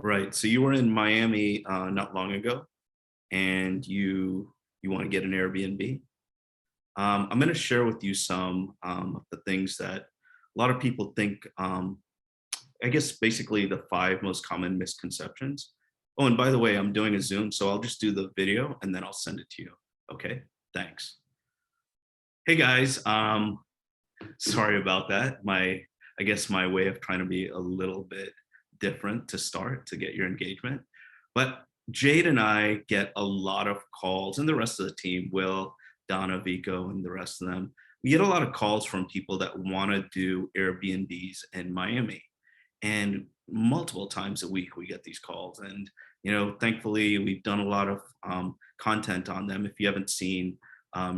Right. So you were in Miami not long ago, and you want to get an Airbnb. I'm going to share with you some of the things that a lot of people think. I guess basically the five most common misconceptions. Oh, and by the way, I'm doing a Zoom, so I'll just do the video and then I'll send it to you. Okay. Thanks. Hey guys. Sorry about that. I guess my way of trying to be a little bit different to start to get your engagement. But Jade and I get a lot of calls, and the rest of the team, Will, Donna, Vico, and the rest of them. We get a lot of calls from people that want to do Airbnbs in Miami. And multiple times a week we get these calls. And thankfully we've done a lot of content on them. If you haven't seen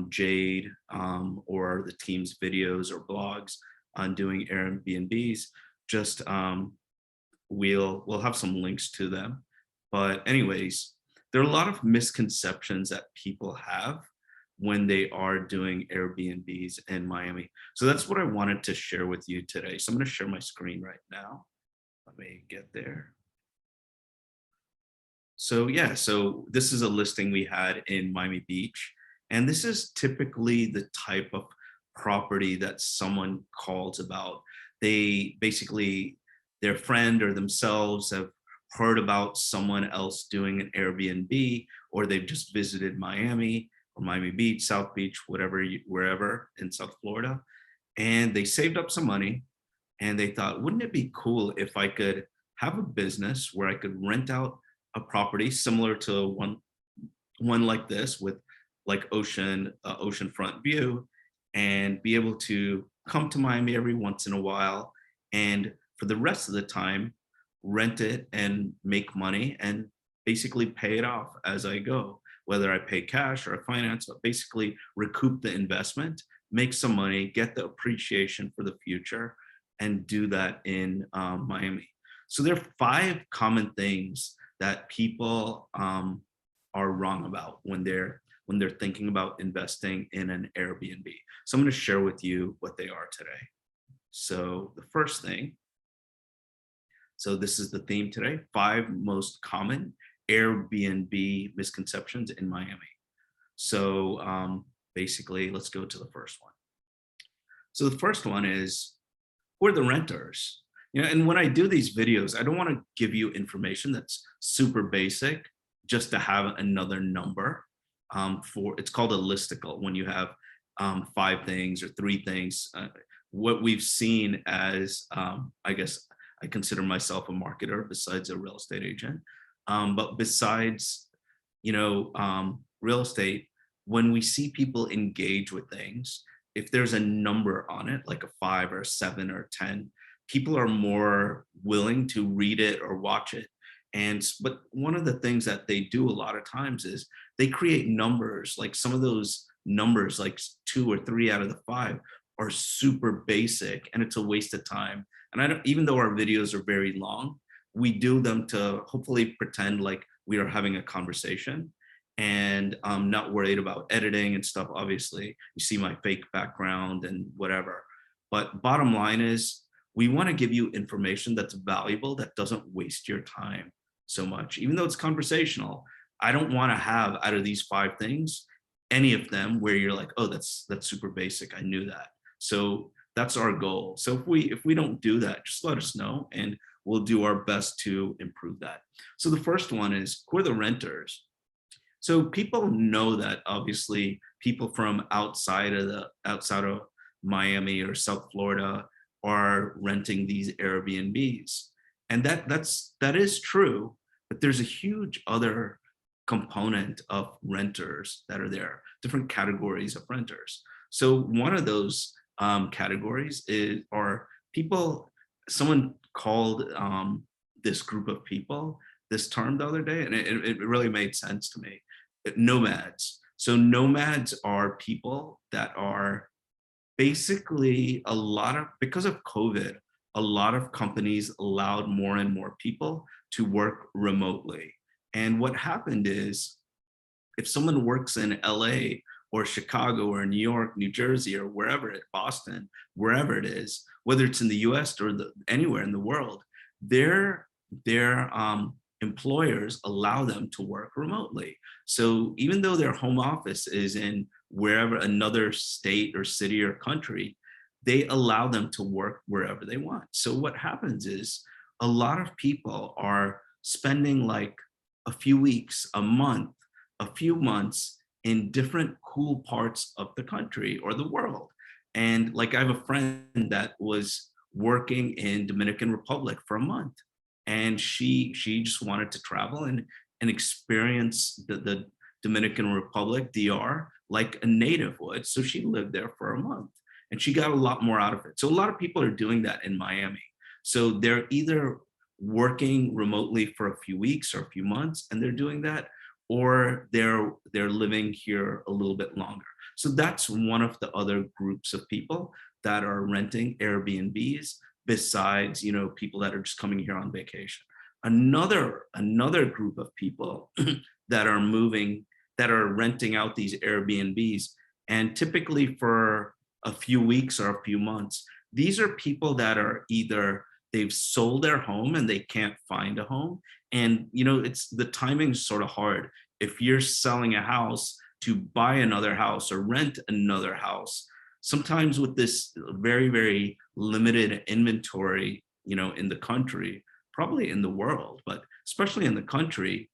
Jade or the team's videos or blogs on doing Airbnbs, just we'll have some links to them. But anyways, there are a lot of misconceptions that people have when they are doing Airbnbs in Miami. So that's what I wanted to share with you today. So I'm going to share my screen right now. Let me get there. So yeah, so this is a listing we had in Miami Beach. And this is typically the type of property that someone calls about. They basically, their friend or themselves have heard about someone else doing an Airbnb, or they've just visited Miami or Miami Beach, South Beach, wherever in South Florida. And they saved up some money and they thought, wouldn't it be cool if I could have a business where I could rent out a property similar to one like this with like oceanfront view, and be able to come to Miami every once in a while, and for the rest of the time rent it and make money and basically pay it off as I go, whether I pay cash or I finance, but basically recoup the investment, make some money, get the appreciation for the future, and do that in Miami. So there are five common things that people are wrong about when they're thinking about investing in an Airbnb. So I'm going to share with you what they are today. So the first thing, so this is the theme today, five most common Airbnb misconceptions in Miami. So basically, let's go to the first one. So the first one is, who are the renters? And when I do these videos, I don't want to give you information that's super basic just to have another number. It's called a listicle when you have five things or three things. What we've seen as, I guess I consider myself a marketer besides a real estate agent. But besides, real estate, when we see people engage with things, if there's a number on it, like a 5 or a 7 or 10, people are more willing to read it or watch it. But one of the things that they do a lot of times is they create numbers, like some of those numbers, like 2 or 3 out of the 5 are super basic, and it's a waste of time. And I don't, even though our videos are very long, we do them to hopefully pretend like we are having a conversation, and I'm not worried about editing and stuff. Obviously, you see my fake background and whatever. But bottom line is, we want to give you information that's valuable, that doesn't waste your time so much. Even though it's conversational, I don't want to have out of these five things any of them where you're like, oh, that's super basic, I knew that. So that's our goal. So if we don't do that, just let us know and we'll do our best to improve that. So the first one is, who are the renters? So people know that obviously people from outside of Miami or South Florida are renting these Airbnbs. And that is true, but there's a huge other component of renters that are there, different categories of renters. So one of those categories are people. Someone called this group of people this term the other day, and it really made sense to me. Nomads. So nomads are people that are basically because of COVID, a lot of companies allowed more and more people to work remotely. And what happened is, if someone works in LA or Chicago or New York, New Jersey, or Boston, wherever it is, whether it's in the US or anywhere in the world, their their employers allow them to work remotely. So even though their home office is in wherever another state or city or country, they allow them to work wherever they want. So what happens is a lot of people are spending like a few weeks, a month, a few months in different cool parts of the country or the world. And like I have a friend that was working in Dominican Republic for a month, and she just wanted to travel and experience the Dominican Republic, DR, like a native would. So she lived there for a month and she got a lot more out of it. So a lot of people are doing that in Miami. So they're either working remotely for a few weeks or a few months and they're doing that, or they're living here a little bit longer. So that's one of the other groups of people that are renting Airbnbs besides, people that are just coming here on vacation. Another group of people that are moving, that are renting out these Airbnbs, and typically for a few weeks or a few months. These are people that are either they've sold their home and they can't find a home. And it's the timing's sort of hard. If you're selling a house to buy another house or rent another house, sometimes with this very, very limited inventory, in the country, probably in the world, but especially in the country,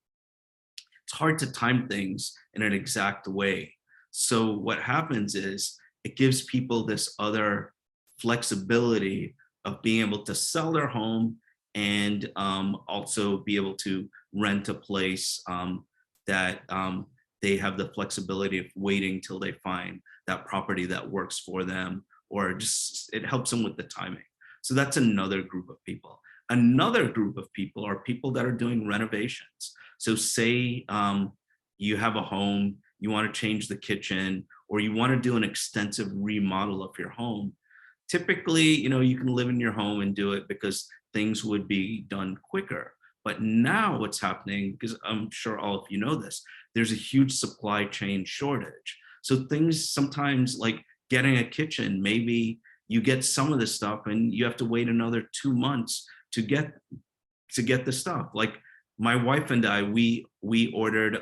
it's hard to time things in an exact way. So what happens is it gives people this other flexibility of being able to sell their home and also be able to rent a place that they have the flexibility of waiting till they find that property that works for them, or just it helps them with the timing. So that's another group of people. Another group of people are people that are doing renovations. So say you have a home, you want to change the kitchen, or you want to do an extensive remodel of your home. Typically, you can live in your home and do it because things would be done quicker. But now what's happening, because I'm sure all of you know this, there's a huge supply chain shortage. So things sometimes like getting a kitchen, maybe you get some of the stuff and you have to wait another 2 months to get the stuff. Like my wife and I, we ordered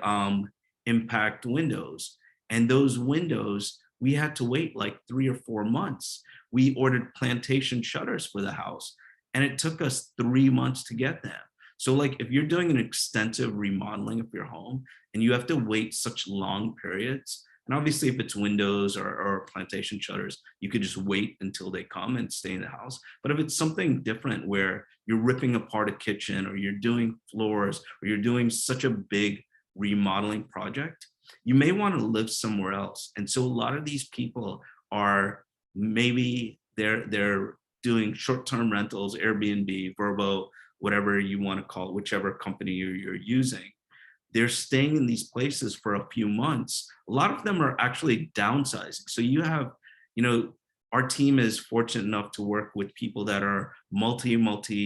impact windows, and those windows we had to wait like 3 or 4 months. We ordered plantation shutters for the house, and it took us 3 months to get them. So like if you're doing an extensive remodeling of your home and you have to wait such long periods, and obviously if it's windows or plantation shutters, you could just wait until they come and stay in the house. But if it's something different where you're ripping apart a kitchen or you're doing floors or you're doing such a big remodeling project, you may want to live somewhere else. And so a lot of these people are maybe they're doing short-term rentals, Airbnb, Verbo, whatever you want to call it, whichever company you're using. They're staying in these places for a few months. A lot of them are actually downsizing. So you have, our team is fortunate enough to work with people that are multi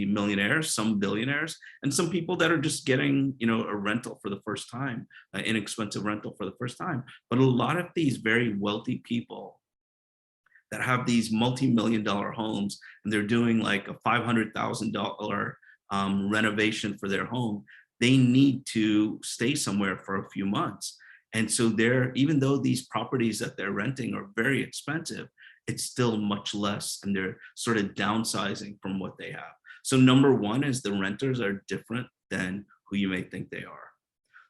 millionaires, some billionaires, and some people that are just getting, a rental for the first time, an inexpensive rental for the first time. But a lot of these very wealthy people that have these multi-million dollar homes and they're doing like a $500,000 renovation for their home, they need to stay somewhere for a few months. And so even though these properties that they're renting are very expensive, it's still much less, and they're sort of downsizing from what they have. So number one is the renters are different than who you may think they are.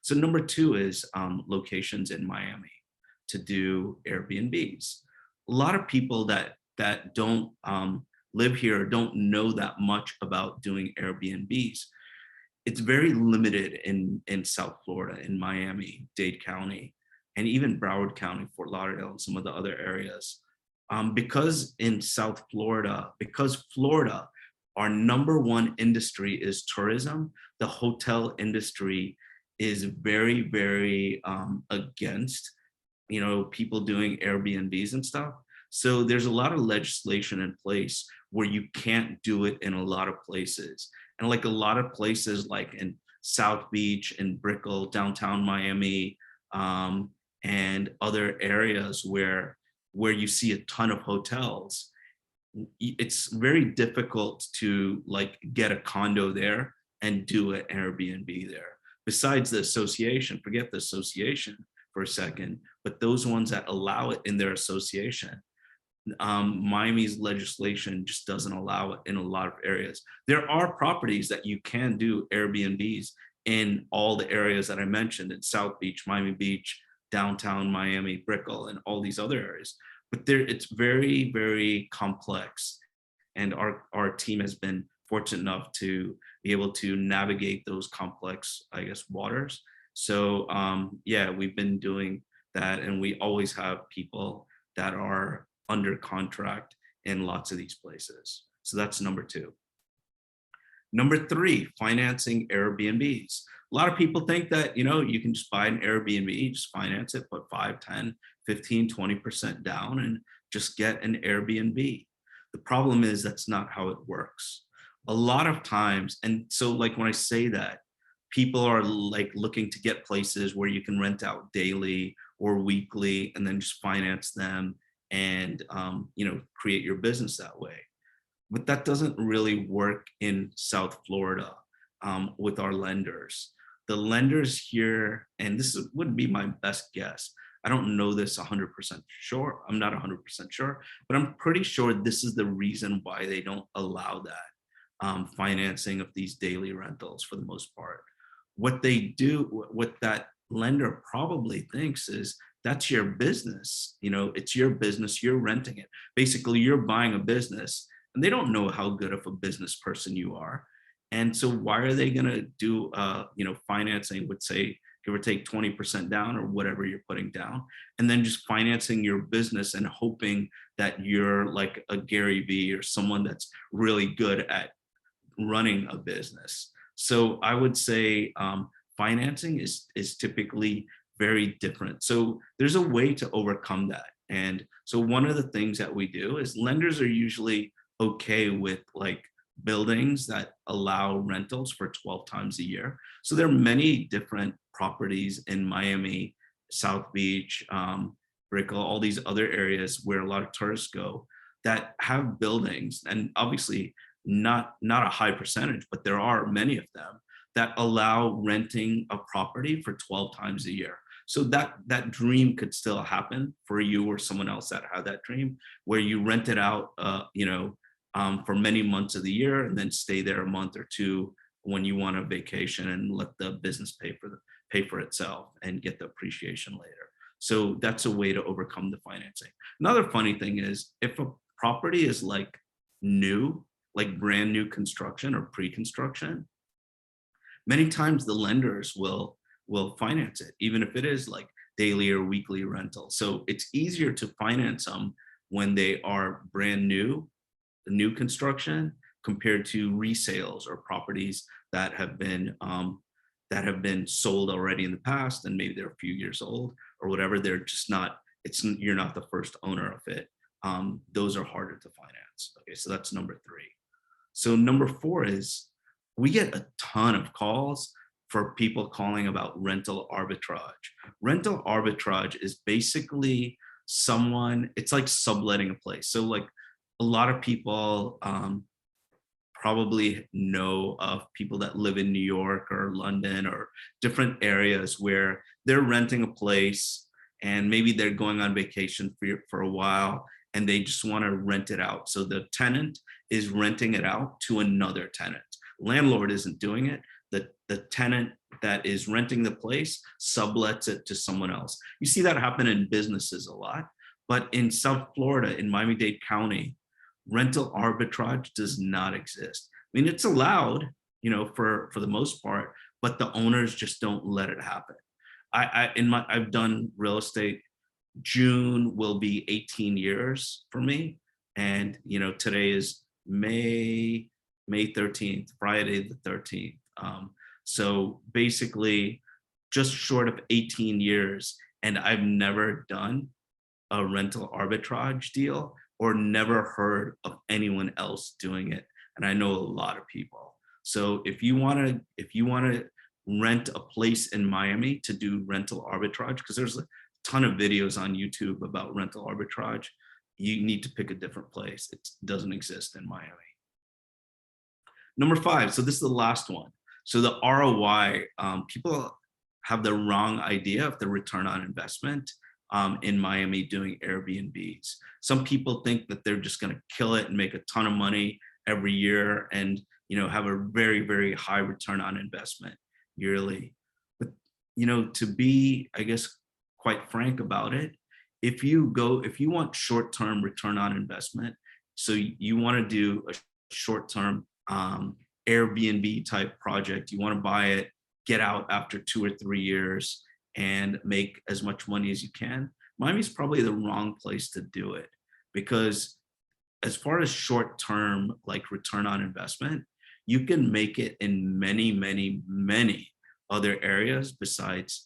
So number two is locations in Miami to do Airbnbs. A lot of people that don't live here don't know that much about doing Airbnbs. It's very limited in South Florida, in Miami, Dade County, and even Broward County, Fort Lauderdale, and some of the other areas. Because in South Florida, because Florida, our number one industry is tourism, the hotel industry is very, very against, people doing Airbnbs and stuff. So there's a lot of legislation in place where you can't do it in a lot of places. And like a lot of places like in South Beach and Brickell, downtown Miami, and other areas where you see a ton of hotels, it's very difficult to like get a condo there and do an Airbnb there. Besides the association, forget the association for a second, but those ones that allow it in their association, Miami's legislation just doesn't allow it in a lot of areas. There are properties that you can do Airbnbs in all the areas that I mentioned in South Beach, Miami Beach, downtown Miami, Brickell, and all these other areas. But there, it's very, very complex. And our team has been fortunate enough to be able to navigate those complex, I guess, waters. So yeah, we've been doing that, and we always have people that are under contract in lots of these places. So that's number two. Number three, financing Airbnbs. A lot of people think that, you can just buy an Airbnb, just finance it, put 5, 10, 15, 20% down and just get an Airbnb. The problem is that's not how it works. A lot of times, and so like when I say that, people are like looking to get places where you can rent out daily or weekly and then just finance them and create your business that way. But that doesn't really work in South Florida with our lenders. The lenders here, and wouldn't be my best guess. I don't know this 100% sure. I'm not 100% sure, but I'm pretty sure this is the reason why they don't allow that financing of these daily rentals for the most part. What they do, what that lender probably thinks is that's your business. It's your business. You're renting it. Basically, you're buying a business, and they don't know how good of a business person you are. And so why are they going to do, financing with, say, give or take 20% down or whatever you're putting down, and then just financing your business and hoping that you're like a Gary Vee or someone that's really good at running a business. So I would say financing is typically very different. So there's a way to overcome that. And so one of the things that we do is lenders are usually okay with like buildings that allow rentals for 12 times a year. So there are many different properties in Miami, South Beach, Brickell, all these other areas where a lot of tourists go that have buildings, and obviously not a high percentage, but there are many of them that allow renting a property for 12 times a year. So that dream could still happen for you or someone else that had that dream, where you rent it out, for many months of the year and then stay there a month or two when you want a vacation and let the business pay for itself and get the appreciation later. So that's a way to overcome the financing. Another funny thing is if a property is like new, like brand new construction or pre-construction, many times the lenders will finance it, even if it is like daily or weekly rental. So it's easier to finance them when they are brand new construction compared to resales or properties that have been sold already in the past, and maybe they're a few years old or whatever. They're just not. You're not the first owner of it. Those are harder to finance. Okay, so that's number three. So number four is we get a ton of calls for people calling about rental arbitrage. Rental arbitrage is basically it's like subletting a place. So like a lot of people probably know of people that live in New York or London or different areas where they're renting a place and maybe they're going on vacation for a while and they just want to rent it out. So the tenant is renting it out to another tenant. Landlord isn't doing it. The tenant that is renting the place sublets it to someone else. You see that happen in businesses a lot, but in South Florida, in Miami-Dade County, rental arbitrage does not exist. I mean, it's allowed, for the most part, but the owners just don't let it happen. I've done real estate. June will be 18 years for me, and today is May 13th, Friday the 13th. So basically, just short of 18 years, and I've never done a rental arbitrage deal or never heard of anyone else doing it. And I know a lot of people. So if you want to rent a place in Miami to do rental arbitrage, because there's a ton of videos on YouTube about rental arbitrage, you need to pick a different place. It doesn't exist in Miami. Number five, so this is the last one. So the ROI, people have the wrong idea of the return on investment in Miami doing Airbnbs. Some people think that they're just going to kill it and make a ton of money every year and have a very, very high return on investment yearly. But to be, I guess, quite frank about it, if you want short-term return on investment, so you want to do a short-term Airbnb type project, you want to buy it, get out after 2 or 3 years and make as much money as you can, Miami's probably the wrong place to do it. Because as far as short-term like return on investment, you can make it in many, many, many other areas besides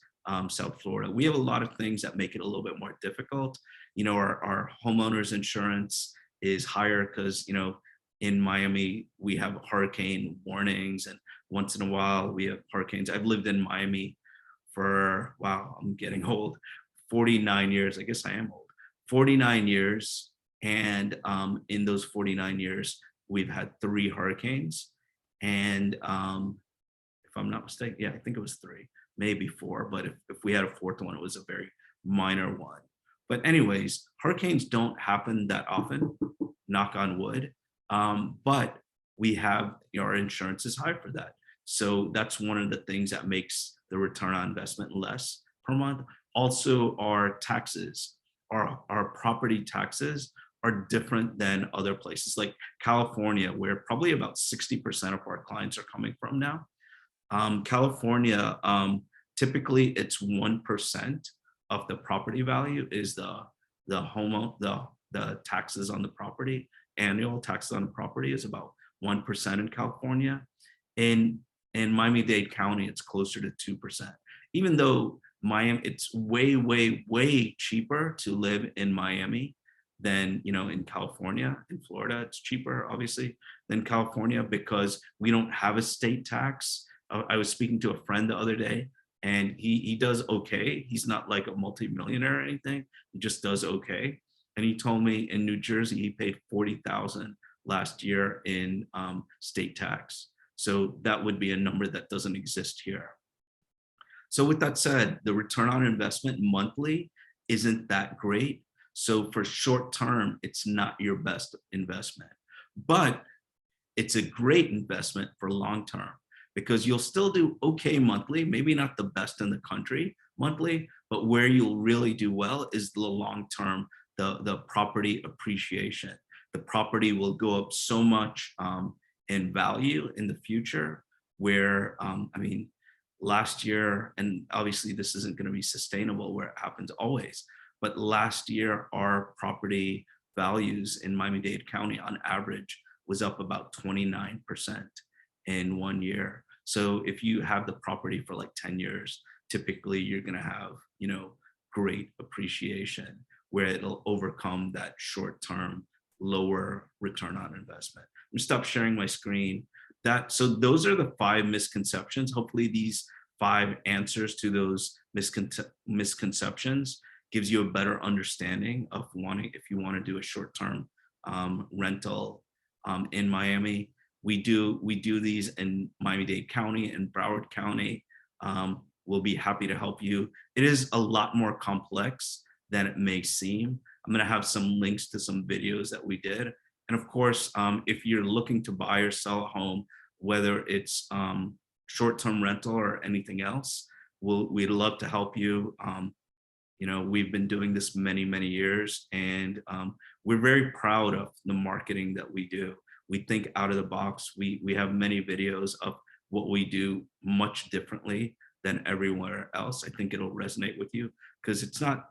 South Florida. We have a lot of things that make it a little bit more difficult. Our homeowners insurance is higher because, in Miami, we have hurricane warnings, and once in a while we have hurricanes. I've lived in Miami for, wow, I'm getting old, 49 years. I guess I am old. 49 years. And in those 49 years, we've had 3 hurricanes. And if I'm not mistaken, yeah, I think it was 3, maybe 4. But if we had a 4th one, it was a very minor one. But anyways, hurricanes don't happen that often, knock on wood. But we have, our insurance is high for that. So that's one of the things that makes the return on investment less per month. Also, our taxes, our property taxes are different than other places like California, where probably about 60% of our clients are coming from now. California, typically it's 1% of the property value is the taxes on the property. Annual taxes on the property is about 1% in California. In Miami-Dade County, it's closer to 2%. Even though Miami, it's way, way, way cheaper to live in Miami than in California. In Florida, it's cheaper, obviously, than California because we don't have a state tax. I was speaking to a friend the other day, and he does okay. He's not like a multimillionaire or anything. He just does okay. And he told me in New Jersey he paid $40,000 last year in state tax. So that would be a number that doesn't exist here. So with that said, the return on investment monthly isn't that great. So for short term, it's not your best investment, but it's a great investment for long term because you'll still do okay monthly, maybe not the best in the country monthly, but where you'll really do well is the long term, the property appreciation. The property will go up so much in value in the future where, last year, and obviously this isn't going to be sustainable where it happens always, but last year our property values in Miami-Dade County on average was up about 29% in 1 year. So if you have the property for like 10 years, typically you're going to have, great appreciation where it'll overcome that short-term lower return on investment. I'm gonna stop sharing my screen. So those are the 5 misconceptions. Hopefully these 5 answers to those misconceptions gives you a better understanding of if you want to do a short-term rental in Miami. We do these in Miami-Dade County and Broward County. We'll be happy to help you. It is a lot more complex than it may seem. I'm going to have some links to some videos that we did. And of course, if you're looking to buy or sell a home, whether it's short-term rental or anything else, we'd love to help you. We've been doing this many, many years, and we're very proud of the marketing that we do. We think out of the box. We have many videos of what we do much differently than everywhere else. I think it'll resonate with you because it's not,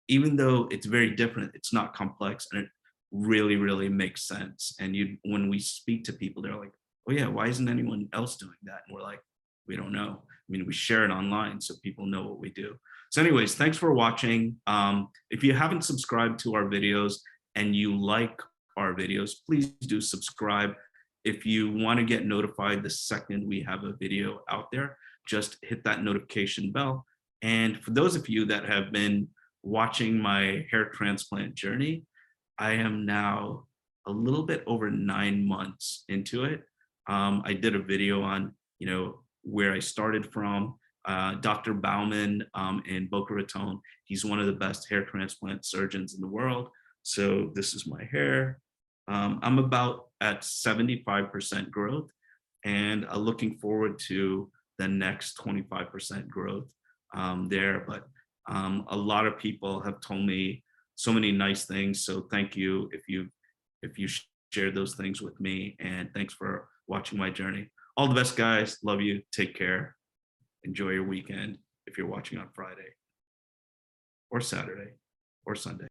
even though it's very different, it's not complex, and it really, really makes sense. And when we speak to people, they're like, oh yeah, why isn't anyone else doing that? And we're like, we don't know. We share it online so people know what we do. So anyways, thanks for watching. If you haven't subscribed to our videos and you like our videos, please do subscribe. If you want to get notified the second we have a video out there, just hit that notification bell. And for those of you that have been watching my hair transplant journey, I am now a little bit over 9 months into it. I did a video on where I started from. Dr. Bauman in Boca Raton, he's one of the best hair transplant surgeons in the world. So this is my hair. I'm about at 75% growth, and looking forward to the next 25% growth there. But a lot of people have told me so many nice things. So thank you if you share those things with me, and thanks for watching my journey. All the best, guys. Love you. Take care. Enjoy your weekend if you're watching on Friday or Saturday or Sunday.